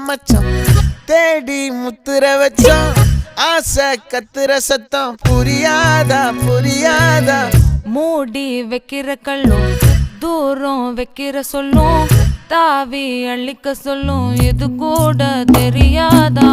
மச்சான் தேடி முத்துற வச்சான் ஆசை கத்துற சத்தம் புரியாதா புரியாதா மூடி வைக்கிற கல்லும் தூரம் வைக்கிற சொல்லும் தாவி அள்ளிக்க சொல்லும் இது கூட தெரியாதா